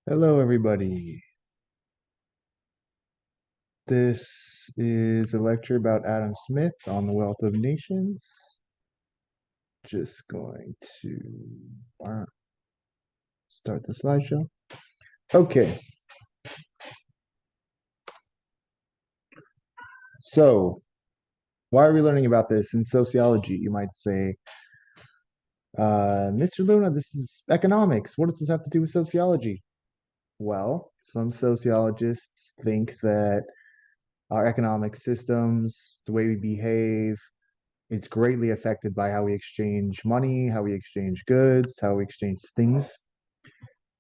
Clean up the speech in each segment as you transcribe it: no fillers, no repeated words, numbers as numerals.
Hello, everybody. This is a lecture about Adam Smith on the Wealth of Nations. Just going to start the slideshow. Okay, so why are we learning about this in sociology? You might say, Mr. Luna, this is economics. What does this have to do with sociology? Well, some sociologists think that our economic systems, the way we behave, it's greatly affected by how we exchange money, how we exchange goods, how we exchange things.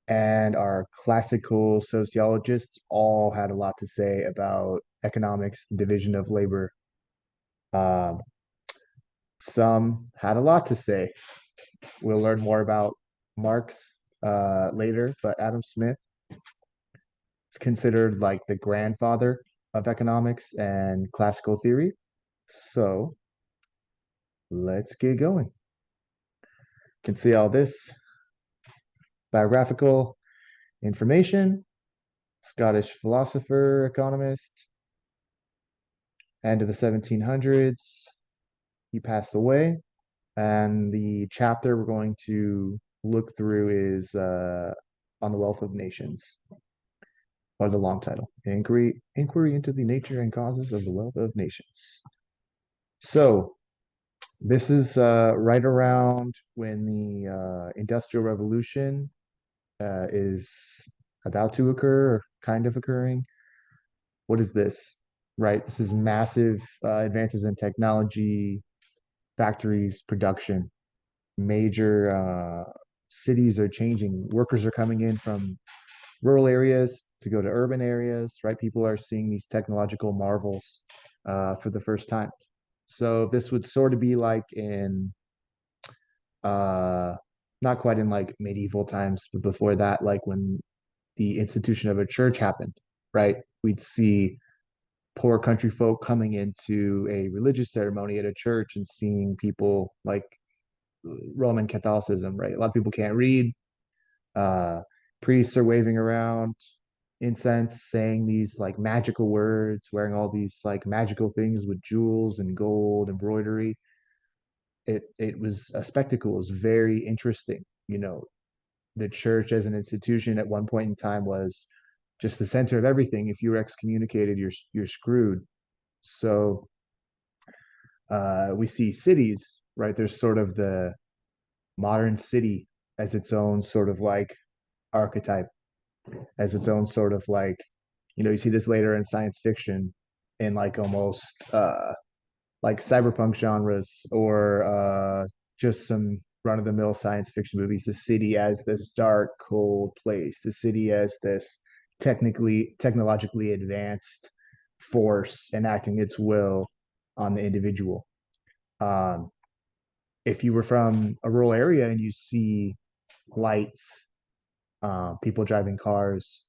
And our classical sociologists all had a lot to say about economics, division of labor. Um, some had a lot to say. We'll learn more about Marx later, but Adam Smith is considered like the grandfather of economics and classical theory. So let's get going. You can see all this biographical information. Scottish philosopher, economist, end of the 1700s. He passed away, and the chapter we're going to look through is on the wealth of nations, or the long title, Inquiry into the Nature and Causes of the Wealth of Nations. So this is right around when the Industrial Revolution is about to occur, or kind of occurring. What is this? Right? This is massive advances in technology, factories, production. Major cities are changing. Workers are coming in from rural areas to go to urban areas, right? People are seeing these technological marvels for the first time. So this would sort of be like in uh, not quite in like medieval times, but before that, like when the institution of a church happened, right? We'd see poor country folk coming into a religious ceremony at a church and seeing people like Roman Catholicism, right? A lot of people can't read. Uh, Priests are waving around incense, saying these like magical words, wearing all these like magical things with jewels and gold embroidery. It was a spectacle. It was very interesting. The church as an institution at one point in time was just the center of everything. If you were excommunicated, you're screwed. So we see cities, right? There's sort of the modern city as its own sort of like archetype, as its own sort of like, you see this later in science fiction in like almost like cyberpunk genres or just some run of the mill science fiction movies. The city as this dark, cold place, the city as this technologically advanced force enacting its will on the individual. Um, if you were from a rural area and you see lights, people driving cars,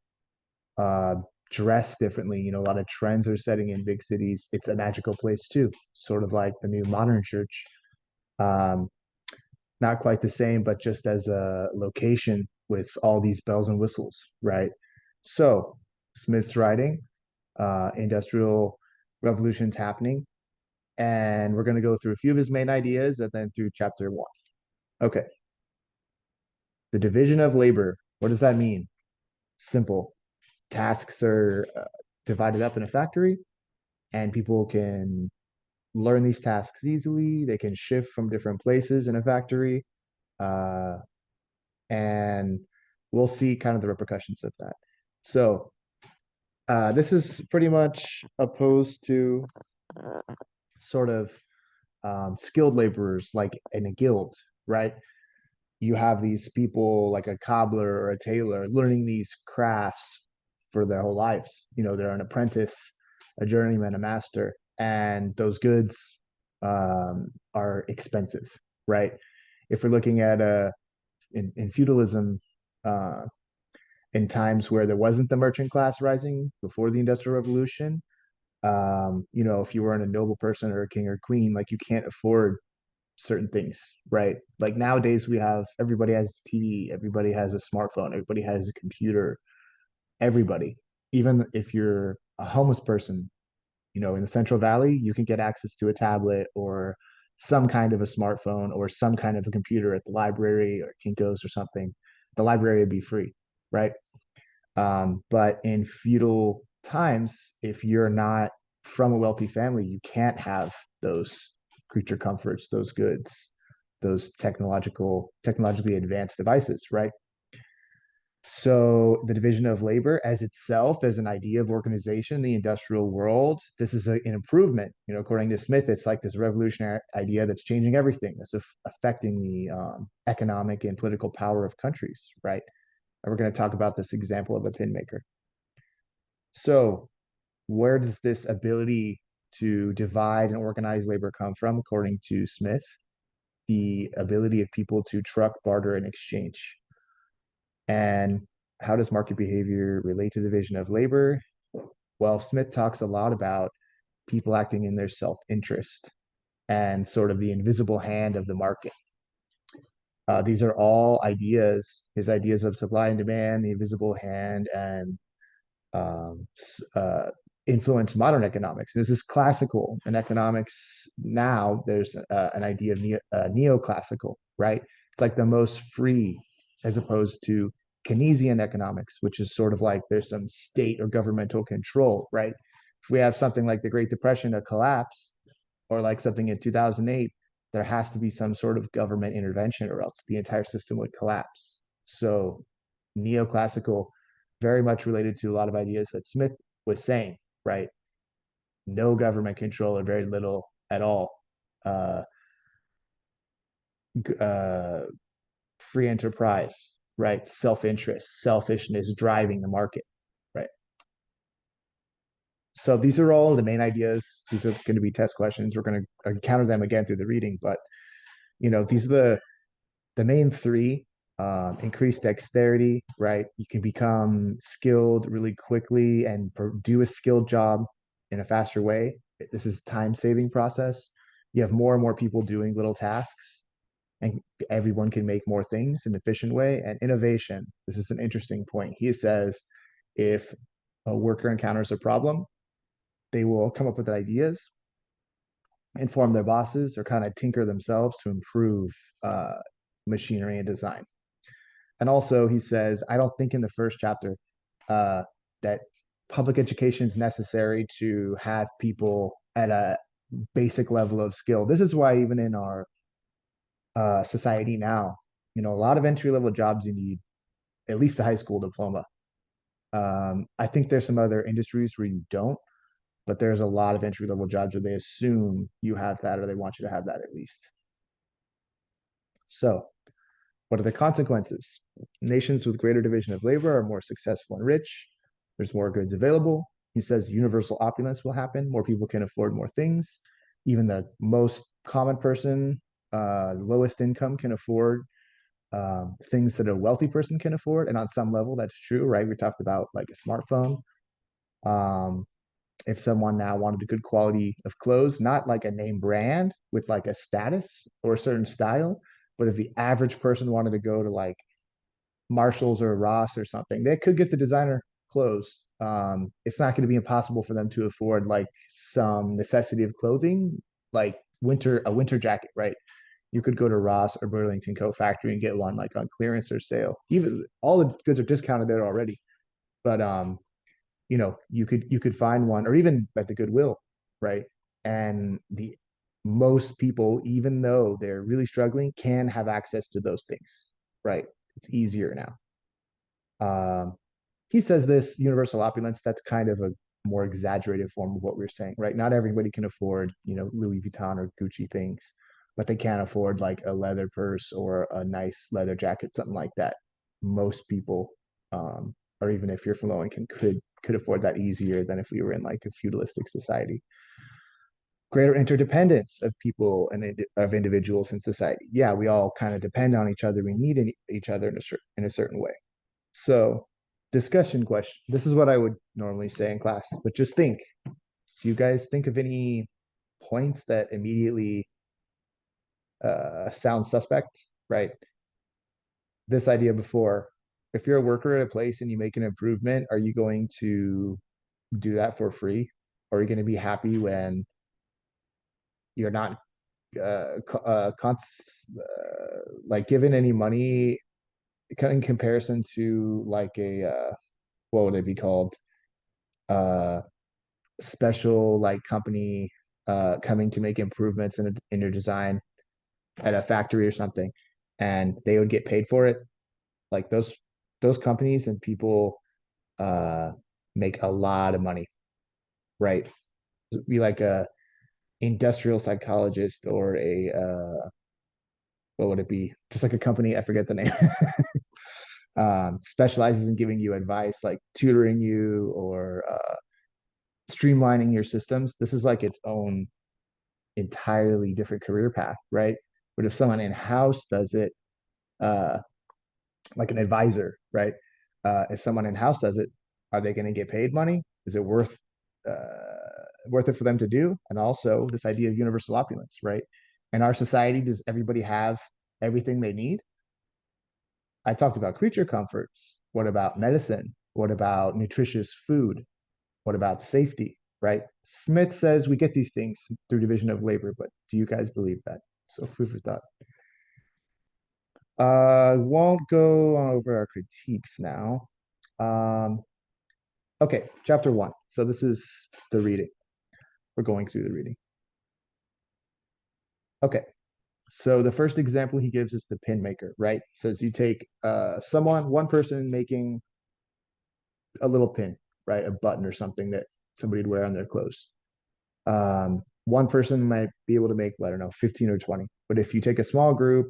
uh, dress differently, a lot of trends are setting in big cities. It's a magical place too, sort of like the new modern church. Um, Not quite the same, but just as a location with all these bells and whistles, right? So, Smith's writing, industrial revolution's happening, and we're going to go through a few of his main ideas and then through chapter one. Okay. The division of labor. What does that mean? Simple. Tasks are divided up in a factory, and people can learn these tasks easily. They can shift from different places in a factory, uh, and we'll see kind of the repercussions of that. So, this is pretty much opposed to sort of skilled laborers like in a guild, right? You have these people like a cobbler or a tailor learning these crafts for their whole lives. They're an apprentice, a journeyman, a master, and those goods are expensive, right? If we're looking at in feudalism, uh, in times where there wasn't the merchant class rising before the Industrial Revolution, if you weren't a noble person or a king or queen, like you can't afford certain things, right? Like nowadays we have everybody has TV, everybody has a smartphone, everybody has a computer, everybody. Even if you're a homeless person, in the Central Valley, you can get access to a tablet or some kind of a smartphone or some kind of a computer at the library or Kinko's or something. The library would be free, right? But in feudal times, if you're not from a wealthy family, you can't have those creature comforts, those goods, those technologically advanced devices, right? So the division of labor as itself, as an idea of organization in the industrial world, this is an improvement. According to Smith, it's like this revolutionary idea that's changing everything, that's affecting the economic and political power of countries, right? And we're going to talk about this example of a pin maker. So where does this ability to divide and organize labor come from, according to Smith? The ability of people to truck, barter, and exchange. And how does market behavior relate to the division of labor? Well, Smith talks a lot about people acting in their self-interest and sort of the invisible hand of the market. These are all ideas, his ideas of supply and demand, the invisible hand, and um, uh, influence modern economics. This is classical in economics. Now there's an idea of neoclassical, right? It's like the most free, as opposed to Keynesian economics, which is sort of like there's some state or governmental control, right? If we have something like the Great Depression, a collapse, or like something in 2008, there has to be some sort of government intervention or else the entire system would collapse. So neoclassical, very much related to a lot of ideas that Smith was saying, right? No government control or very little at all. Uh, uh, Free enterprise, right? Self-interest, selfishness driving the market, right? So these are all the main ideas. These are going to be test questions. We're going to encounter them again through the reading, but these are the main three. Increased dexterity, right? You can become skilled really quickly and do a skilled job in a faster way. This is time saving process. You have more and more people doing little tasks, and everyone can make more things in an efficient way. And innovation, this is an interesting point. He says if a worker encounters a problem, they will come up with ideas, inform their bosses, or kind of tinker themselves to improve uh, machinery and design. And also, he says, I don't think in the first chapter uh, that public education is necessary to have people at a basic level of skill. This is why even in our society now, a lot of entry level jobs you need at least a high school diploma. I think there's some other industries where you don't, but there's a lot of entry level jobs where they assume you have that or they want you to have that at least. So, what are the consequences? Nations with greater division of labor are more successful and rich. There's more goods available. He says universal opulence will happen. More people can afford more things. Even the most common person, lowest income, can afford things that a wealthy person can afford. And on some level, that's true, right? We talked about like a smartphone. Um, if someone now wanted a good quality of clothes, not like a name brand with like a status or a certain style, but if the average person wanted to go to like Marshalls or Ross or something, they could get the designer clothes. It's not going to be impossible for them to afford like some necessity of clothing, like a winter jacket, right? You could go to Ross or Burlington Coat Factory and get one like on clearance or sale. Even all the goods are discounted there already. But you could find one or even at the Goodwill, right? And the most people, even though they're really struggling, can have access to those things, right? It's easier now. Um, he says this universal opulence, that's kind of a more exaggerated form of what we're saying, right? Not everybody can afford, Louis Vuitton or Gucci things, but they can afford like a leather purse or a nice leather jacket, something like that. Most people, or even if you're from low income, could afford that easier than if we were in like a feudalistic society. Greater interdependence of people and of individuals in society. Yeah, we all kind of depend on each other. We need each other in a certain way. So, discussion question. This is what I would normally say in class, but just think. Do you guys think of any points that immediately sound suspect, right? This idea before, if you're a worker at a place and you make an improvement, are you going to do that for free? Or are you going to be happy when you're not like given any money in comparison to like a what would it be called? Uh, special like company coming to make improvements in your design at a factory or something, and they would get paid for it. Like those companies and people uh make a lot of money, right? Be like a industrial psychologist or a what would it be? Just like a company, I forget the name. Specializes in giving you advice, like tutoring you or streamlining your systems. This is like its own entirely different career path, right? But if someone in-house does it, uh, like an advisor, right? If someone in-house does it, are they going to get paid money? Is it worth it for them to do? And also this idea of universal opulence, right? In our society, does everybody have everything they need? I talked about creature comforts. What about medicine? What about nutritious food? What about safety, right? Smith says we get these things through division of labor, but do you guys believe that? So food for thought. Won't go over our critiques now. Um, okay, chapter one. So this is the reading. We're going through the reading. Okay, so the first example he gives is the pin maker, right? Says you take one person making a little pin, right? A button or something that somebody would wear on their clothes. One person might be able to make, I don't know, 15 or 20. But if you take a small group,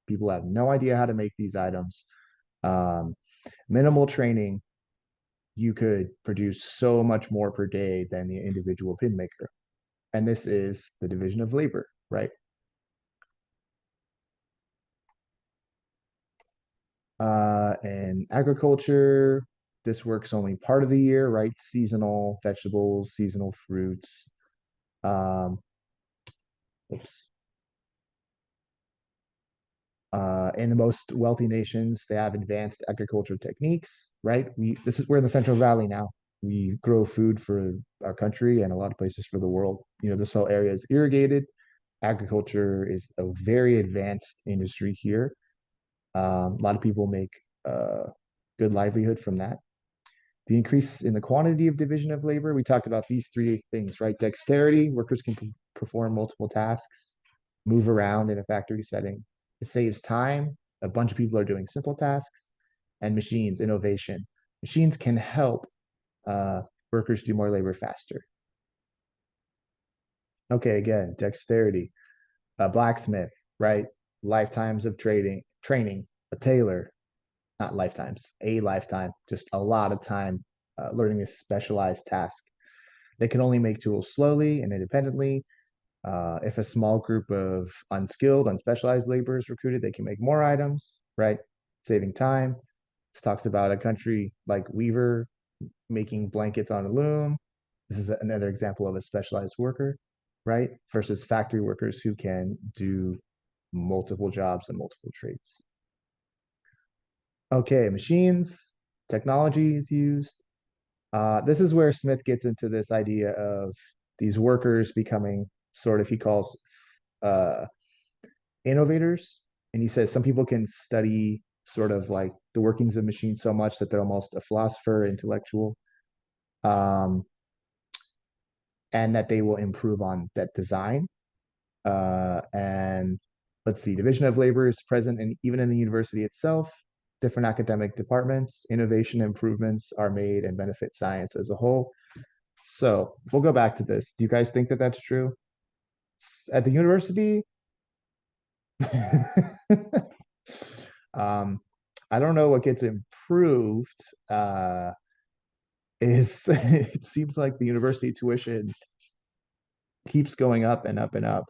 people have no idea how to make these items. Um, Minimal training, you could produce so much more per day than the individual pin maker. And this is the division of labor, right? In agriculture, this works only part of the year, right? Seasonal vegetables, seasonal fruits. Um, oops. In the most wealthy nations, they have advanced agricultural techniques, right? We're in the Central Valley now. We grow food for our country and a lot of places for the world. This whole area is irrigated. Agriculture is a very advanced industry here. A lot of people make uh, good livelihood from that. The increase in the quantity of division of labor, we talked about these three things, right? Dexterity, workers can perform multiple tasks, move around in a factory setting. It saves time. A bunch of people are doing simple tasks. And machines, innovation. Machines can help uh, workers do more labor faster. Okay, again, dexterity. A blacksmith, right? Lifetimes of training. A tailor, not lifetimes, a lifetime, just a lot of time learning this specialized task. They can only make tools slowly and independently. If a small group of unskilled, unspecialized labor is recruited, they can make more items, right? Saving time. This talks about a country like Weaver making blankets on a loom. This is another example of a specialized worker, right? Versus factory workers who can do multiple jobs and multiple trades. Okay, machines, technology is used. This is where Smith gets into this idea of these workers becoming sort of, he calls uh, innovators. And he says some people can study sort of like the workings of machines so much that they're almost a philosopher, intellectual, um, and that they will improve on that design. And let's see, division of labor is present and even in the university itself. Different academic departments, innovation improvements are made and benefit science as a whole. So we'll go back to this. Do you guys think that that's true? At the university, um, I don't know what gets improved. Is it seems like the university tuition keeps going up and up and up.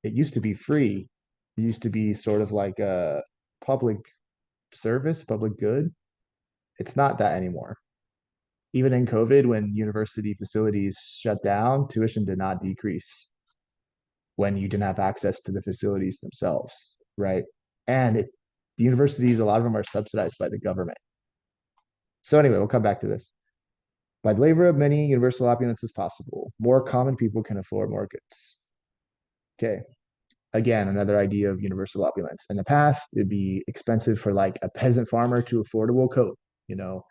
It used to be free. It used to be sort of like a public service, public good. It's not that anymore. Even in COVID, when university facilities shut down, tuition did not decrease. when you didn't have access to the facilities themselves, right? And the universities, a lot of them are subsidized by the government. So anyway, we'll come back to this. By the labor of many, universal opulence is possible. More common people can afford more goods. Okay. Again, another idea of universal opulence. In the past, it'd be expensive for like a peasant farmer to afford a wool coat, you know,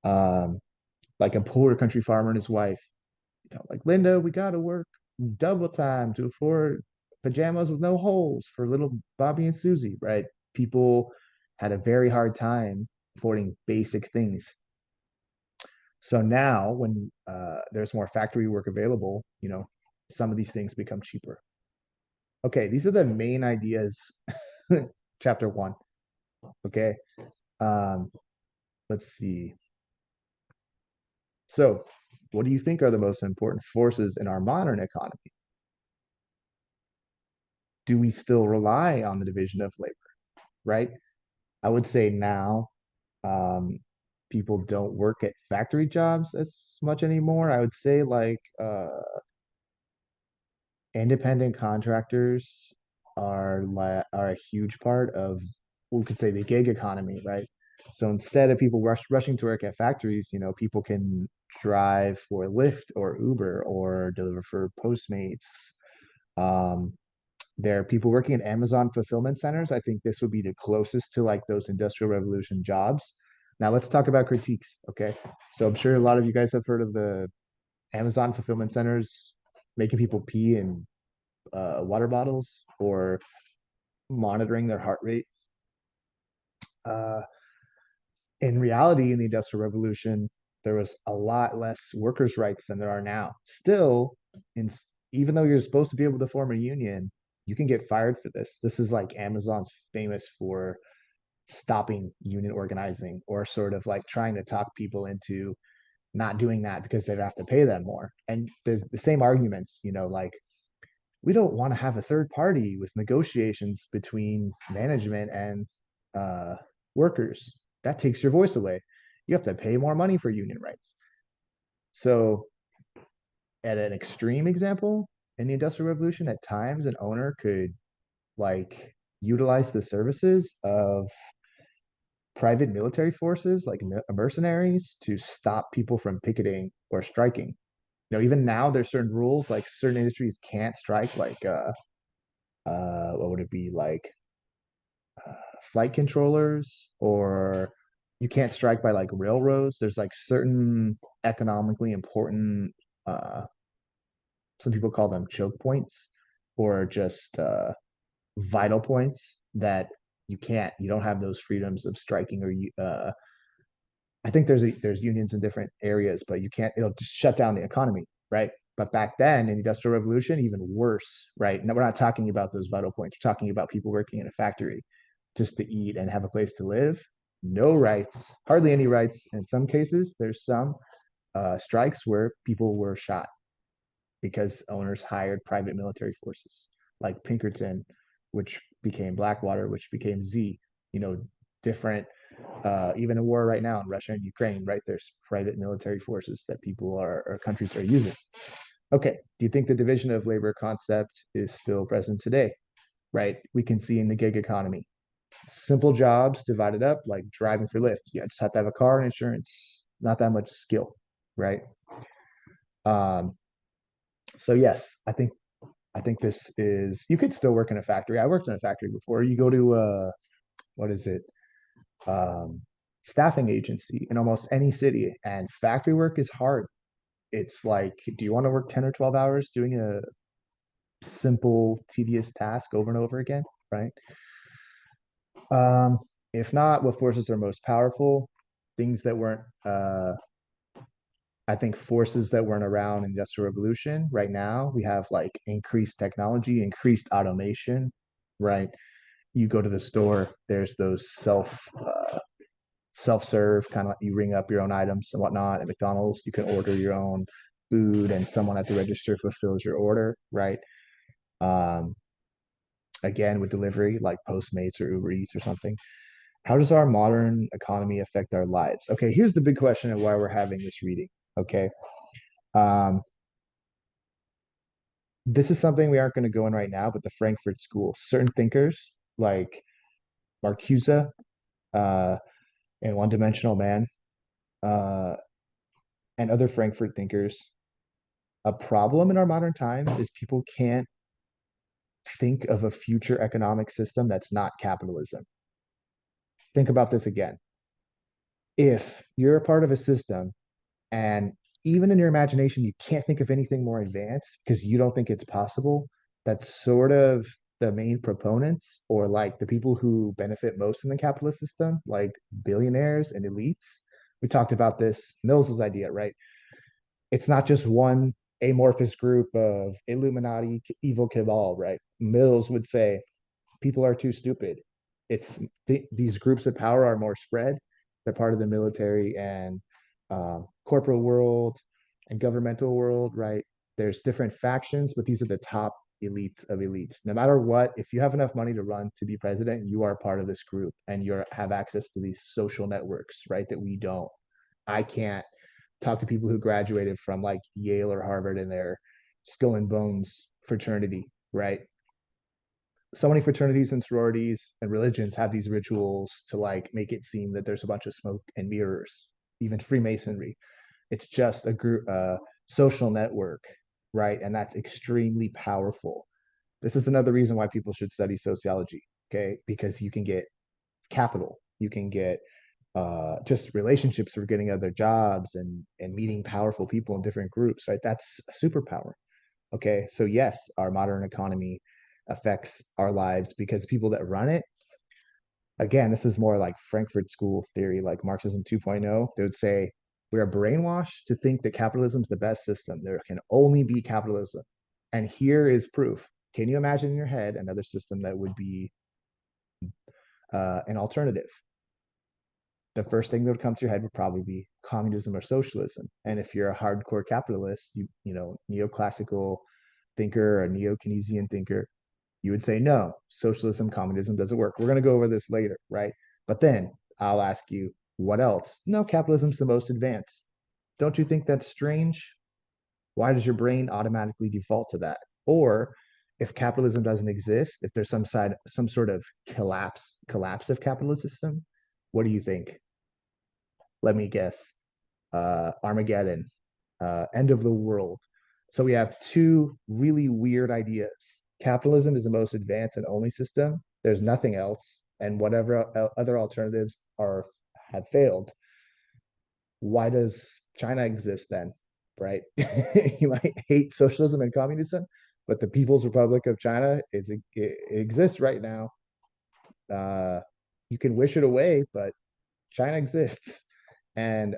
um, like a poor country farmer and his wife, like Linda, we gotta work double time to afford pajamas with no holes for little Bobby and Susie, right? People had a very hard time affording basic things. So now, when there's more factory work available, some of these things become cheaper. Okay, these are the main ideas. Chapter one. Okay. Um, let's see. So, what do you think are the most important forces in our modern economy? Do we still rely on the division of labor, right? I would say now um, people don't work at factory jobs as much anymore. I would say like independent contractors are a huge part of we could say the gig economy, right? So instead of people rushing to work at factories, people can drive for Lyft or Uber or deliver for Postmates. Um, there are people working at Amazon fulfillment centers. I think this would be the closest to like those industrial revolution jobs. Now let's talk about critiques, okay? So I'm sure a lot of you guys have heard of the Amazon fulfillment centers making people pee in water bottles or monitoring their heart rate. Uh, in reality, in the Industrial Revolution, there was a lot less workers' rights than there are now. Still, in even though you're supposed to be able to form a union, you can get fired for this. This is like Amazon's famous for stopping union organizing or sort of like trying to talk people into not doing that because they'd have to pay them more. And the same arguments, like we don't want to have a third party with negotiations between management and uh, workers. That takes your voice away. You have to pay more money for union rights. So, at an extreme example, in the Industrial Revolution, at times an owner could like utilize the services of private military forces, like mercenaries, to stop people from picketing or striking. Even now there's certain rules, like certain industries can't strike, like what would it be like uh, flight controllers, or you can't strike by like railroads. There's like certain economically important some people call them choke points or just vital points that you don't have those freedoms of striking or you I think there's unions in different areas, but you can't it'll just shut down the economy, right? But back then in the Industrial Revolution, even worse, right? Now we're not talking about those vital points. We're talking about people working in a factory just to eat and have a place to live. No rights, hardly any rights. In some cases, there's some strikes where people were shot because owners hired private military forces like Pinkerton, which became Blackwater, which became Z. Different. Even a war right now in Russia and Ukraine, right? There's private military forces that people or countries are using. Okay, do you think the division of labor concept is still present today? Right, we can see in the gig economy, simple jobs divided up like driving for Lyft. You just have to have a car and insurance, not that much skill, right? Um, so yes, I think this is you could still work in a factory. I worked in a factory before. You go to what is it? Um, staffing agency in almost any city, and factory work is hard. It's like, do you want to work 10 or 12 hours doing a simple, tedious task over and over again, right? Um, if not, what forces are most powerful? Things that weren't, I think forces that weren't around in the Industrial Revolution. Right now, we have like increased technology, increased automation, right? You go to the store, there's those self-serve kind of like you ring up your own items and whatnot. At McDonald's, you can order your own food and someone at the register fulfills your order, right? Um, again, with delivery like Postmates or Uber Eats or something. How does our modern economy affect our lives? Okay, here's the big question of why we're having this reading. Okay. Um, This is something we aren't going to go in right now, but the Frankfurt School, certain thinkers like Marcuse, uh, and One Dimensional Man, uh, and other Frankfurt thinkers, a problem in our modern times is people can't think of a future economic system that's not capitalism. Think about this again. If you're a part of a system and even in your imagination, you can't think of anything more advanced because you don't think it's possible, that's sort of the main proponents or like the people who benefit most in the capitalist system, like billionaires and elites. We talked about this, Mills's idea, right? It's not just one amorphous group of Illuminati evil cabal, right? Mills would say people are too stupid. It's these groups of power are more spread. They're part of the military and corporate world and governmental world, right? There's different factions, but these are the top elites of elites. No matter what, if you have enough money to run to be president, you are part of this group and you have access to these social networks, right? That we don't. I can't talk to people who graduated from like Yale or Harvard in their Skull and Bones fraternity, right? So many fraternities and sororities and religions have these rituals to like make it seem that there's a bunch of smoke and mirrors. Even Freemasonry, it's just a group, social network, right? And that's extremely powerful. This is another reason why people should study sociology, okay? Because you can get capital, you can get just relationships for getting other jobs and meeting powerful people in different groups, right? That's a superpower. Okay, so yes, our modern economy affects our lives because people that run it, again, this is more like Frankfurt School theory, like Marxism 2.0. They would say we are brainwashed to think that capitalism is the best system. There can only be capitalism. And here is proof. Can you imagine in your head another system that would be an alternative? The first thing that would come to your head would probably be communism or socialism. And if you're a hardcore capitalist, you know, neoclassical thinker or neo-Keynesian thinker, you would say no, socialism, communism doesn't work. We're going to go over this later, right? But then I'll ask you, what else? No, capitalism's the most advanced. Don't you think that's strange? Why does your brain automatically default to that? Or if capitalism doesn't exist, if there's some sort of collapse of capitalist system, what do you think? Let me guess. Armageddon, end of the world. So we have two really weird ideas. Capitalism is the most advanced and only system. There's nothing else, and whatever other alternatives are have failed. Why does China exist then? Right? You might hate socialism and communism, but the People's Republic of China it exists right now. Uh, you can wish it away, but China exists. And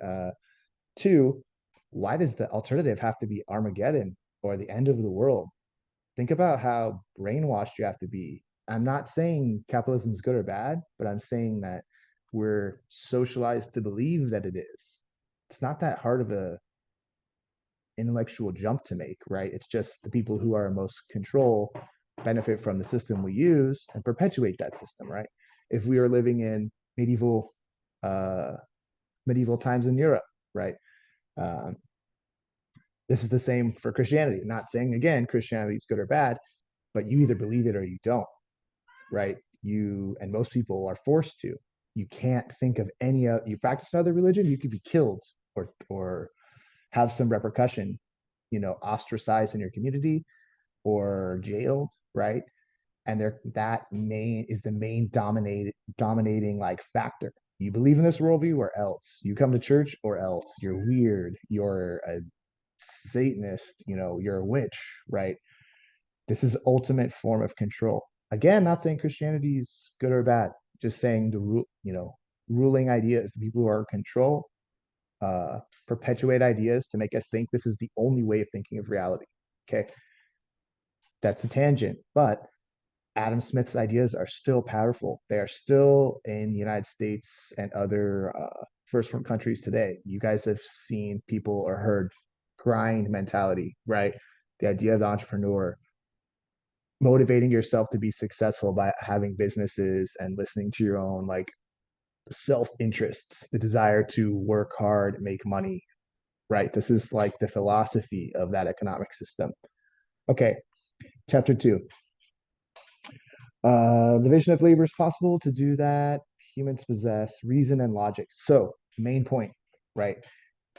two, why does the alternative have to be Armageddon or the end of the world? Think about how brainwashed you have to be. I'm not saying capitalism is good or bad, but I'm saying that we're socialized to believe that it is. It's not that hard of a intellectual jump to make, right? It's just the people who are in most control benefit from the system we use and perpetuate that system, right? If we are living in uh, medieval times in Europe, right? Um, this is the same for Christianity. I'm not saying again Christianity is good or bad, but you either believe it or you don't, right? You and most people are forced to. You can't think of any other. You practice another religion, you could be killed or have some repercussion, ostracized in your community or jailed, right? And that main is the main dominating like factor. You believe in this worldview or else. You come to church or else. You're weird. You're a Satanist, you're a witch, right? This is ultimate form of control. Again, not saying Christianity is good or bad, just saying the ruling ideas, the people who are in control, perpetuate ideas to make us think this is the only way of thinking of reality. Okay, that's a tangent, but Adam Smith's ideas are still powerful. They are still in the United States and other first world countries today. You guys have seen people or heard grind mentality, right? The idea of the entrepreneur, motivating yourself to be successful by having businesses and listening to your own like self interests, the desire to work hard, make money, right? This is like the philosophy of that economic system. Okay. Chapter 2. Division of labor is possible. To do that, humans possess reason and logic. So, main point, right?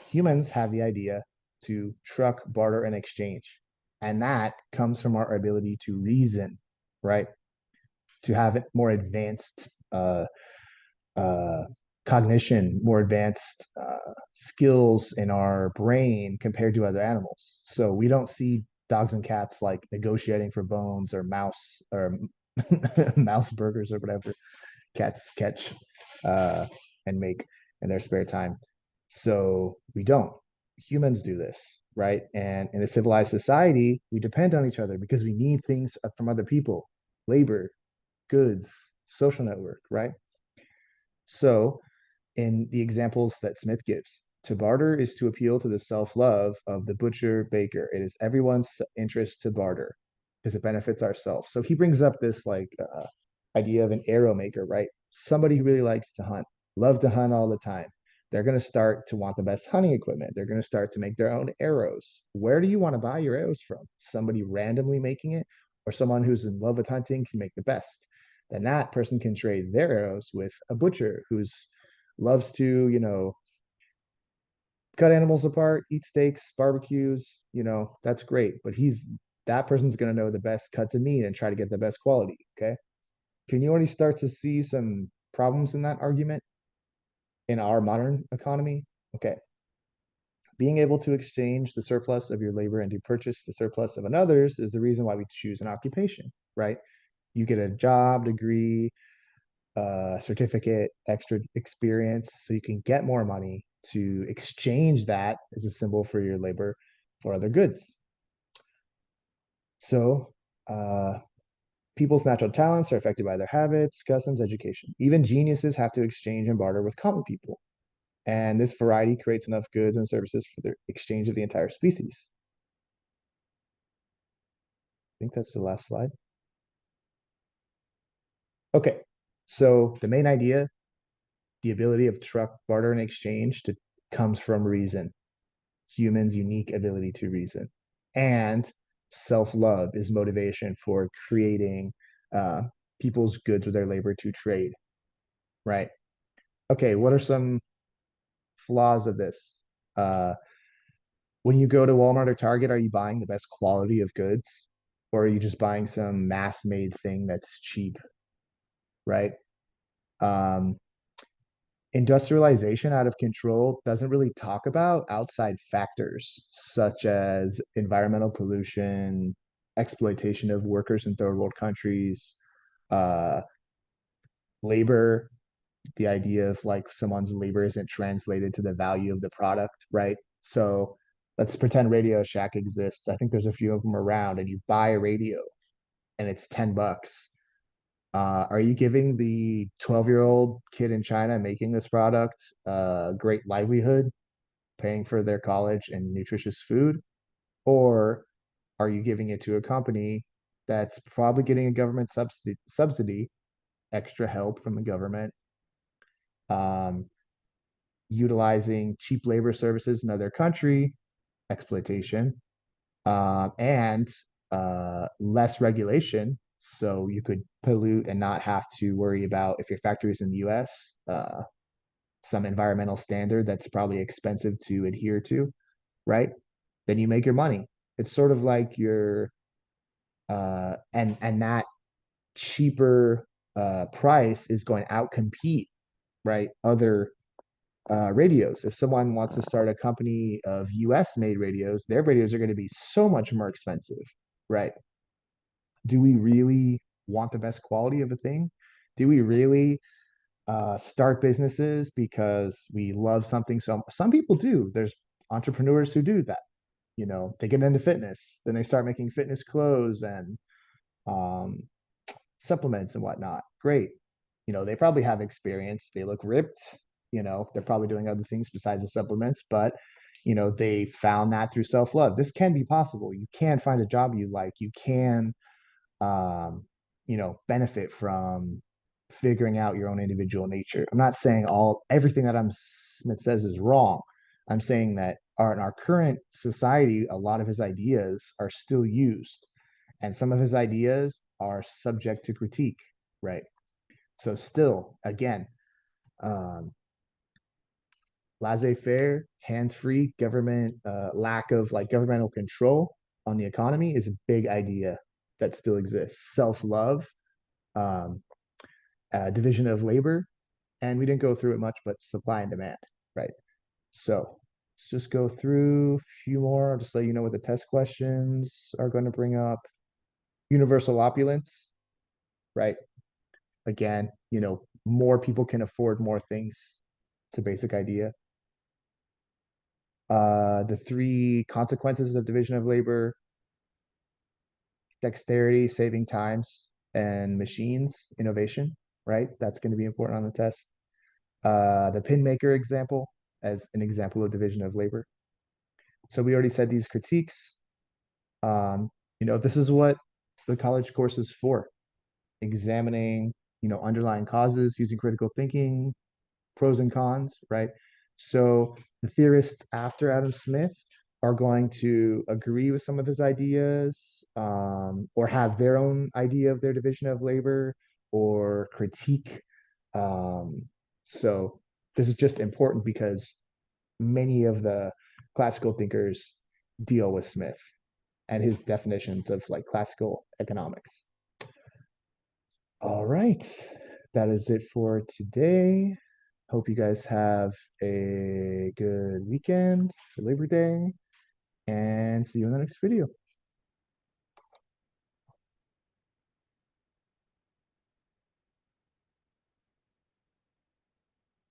Humans have the idea to truck, barter, and exchange. And that comes from our ability to reason, right? To have it more advanced uh, cognition, more advanced skills in our brain compared to other animals. So we don't see dogs and cats like negotiating for bones or mouse or mouse burgers or whatever cats catch uh, and make in their spare time. So we don't. Humans do this, right? And in a civilized society, we depend on each other because we need things from other people, labor, goods, social network, right? So in the examples that Smith gives. To barter is to appeal to the self love of the butcher baker. It is everyone's interest to barter because it benefits ourselves. So he brings up this idea of an arrow maker, right? Somebody who really likes to hunt, love to hunt all the time. They're going to start to want the best hunting equipment. They're going to start to make their own arrows. Where do you want to buy your arrows from? Somebody randomly making it, or someone who's in love with hunting can make the best? Then that person can trade their arrows with a butcher who's loves to, cut animals apart, eat steaks, barbecues, that's great. But that person's going to know the best cuts of meat and try to get the best quality. Okay. Can you already start to see some problems in that argument in our modern economy? Okay. Being able to exchange the surplus of your labor and to purchase the surplus of another's is the reason why we choose an occupation, right? You get a job, degree, certificate, extra experience, so you can get more money to exchange that as a symbol for your labor for other goods. So, people's natural talents are affected by their habits, customs, education. Even geniuses have to exchange and barter with common people. And this variety creates enough goods and services for the exchange of the entire species. I think that's the last slide. Okay, so the main idea, the ability of truck, barter, and exchange comes from reason. Humans' unique ability to reason. And self love is motivation for creating uh, people's goods with their labor to trade, right? Okay, what are some flaws of this? Uh, when you go to Walmart or Target, are you buying the best quality of goods? Or are you just buying some mass made thing that's cheap, right? Um, Industrialization out of control doesn't really talk about outside factors such as environmental pollution, exploitation of workers in third world countries, uh, labor, the idea of like someone's labor isn't translated to the value of the product, right? So let's pretend Radio Shack exists. I think there's a few of them around, and you buy a radio and it's $10. Are you giving the 12-year-old kid in China making this product a great livelihood, paying for their college and nutritious food? Or are you giving it to a company that's probably getting a government subsidy, extra help from the government, um, utilizing cheap labor services in another country, exploitation, and less regulation. So you could pollute and not have to worry about if your factory is in the US, some environmental standard that's probably expensive to adhere to, right? Then you make your money. It's sort of like your and that cheaper price is going to outcompete, right, other radios. If someone wants to start a company of US made radios, their radios are going to be so much more expensive, right? Do we really want the best quality of a thing? Do we really start businesses because we love something? Some people do. There's entrepreneurs who do that. They get into fitness, then they start making fitness clothes and um, supplements and whatnot. Great. They probably have experience. They look ripped. They're probably doing other things besides the supplements, but they found that through self-love. This can be possible. You can find a job you like. You can benefit from figuring out your own individual nature. I'm not saying everything that Adam Smith says is wrong. I'm saying that in our current society, a lot of his ideas are still used. And some of his ideas are subject to critique, right? So still, again, um, laissez-faire, hands-free government, lack of like governmental control on the economy is a big idea that still exists. Self-love, um, division of labor, and we didn't go through it much, but supply and demand, right? So let's just go through a few more. I'll just let you know what the test questions are going to bring up. Universal opulence, right? Again, more people can afford more things. It's a basic idea. The three consequences of division of labor: dexterity, saving times, and machines, innovation, right? That's going to be important on the test. The pin maker example as an example of division of labor. So we already said these critiques. Um, this is what the college course is for: examining, underlying causes, using critical thinking, pros and cons, right? So the theorists after Adam Smith are going to agree with some of his ideas, or have their own idea of their division of labor, or critique. Um, so this is just important because many of the classical thinkers deal with Smith and his definitions of like classical economics. All right, that is it for today. Hope you guys have a good weekend for Labor Day, and see you in the next video.